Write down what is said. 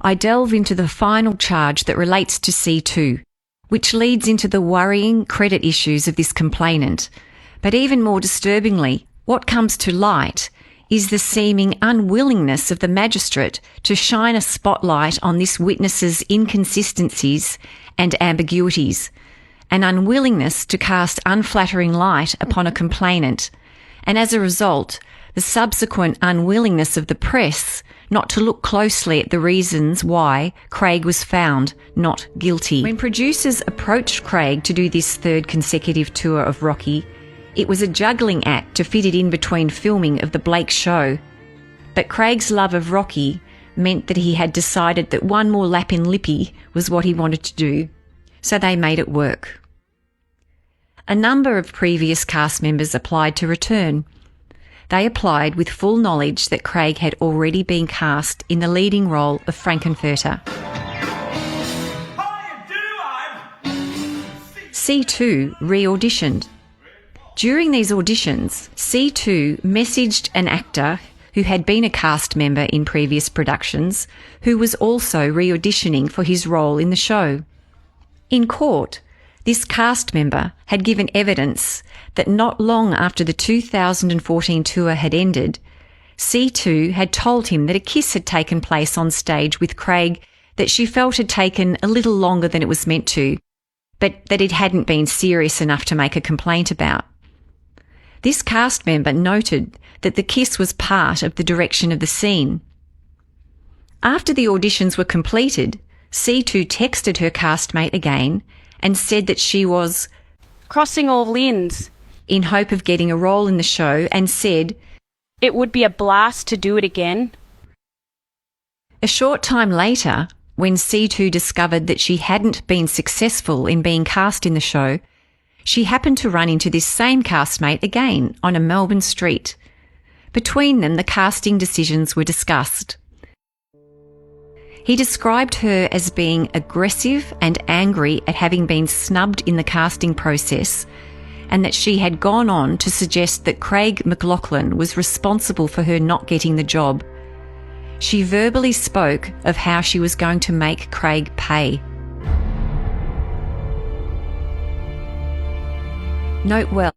I delve into the final charge that relates to C2, which leads into the worrying credit issues of this complainant. But even more disturbingly, what comes to light is the seeming unwillingness of the magistrate to shine a spotlight on this witness's inconsistencies and ambiguities, an unwillingness to cast unflattering light upon a complainant, and as a result, the subsequent unwillingness of the press not to look closely at the reasons why Craig was found not guilty. When producers approached Craig to do this third consecutive tour of Rocky, it was a juggling act to fit it in between filming of the Blake show. But Craig's love of Rocky meant that he had decided that one more lap in Lippy was what he wanted to do, so they made it work. A number of previous cast members applied to return. They applied with full knowledge that Craig had already been cast in the leading role of Frankenfurter. C2 re-auditioned. During these auditions, C2 messaged an actor who had been a cast member in previous productions, who was also re-auditioning for his role in the show. In court, this cast member had given evidence that not long after the 2014 tour had ended, C2 had told him that a kiss had taken place on stage with Craig that she felt had taken a little longer than it was meant to, but that it hadn't been serious enough to make a complaint about. This cast member noted that the kiss was part of the direction of the scene. After the auditions were completed, C2 texted her castmate again and said that she was crossing all ends in hope of getting a role in the show, and said it would be a blast to do it again. A short time later, when C2 discovered that she hadn't been successful in being cast in the show, she happened to run into this same castmate again on a Melbourne street. Between them, the casting decisions were discussed. He described her as being aggressive and angry at having been snubbed in the casting process, and that she had gone on to suggest that Craig McLachlan was responsible for her not getting the job. She verbally spoke of how she was going to make Craig pay. Note well,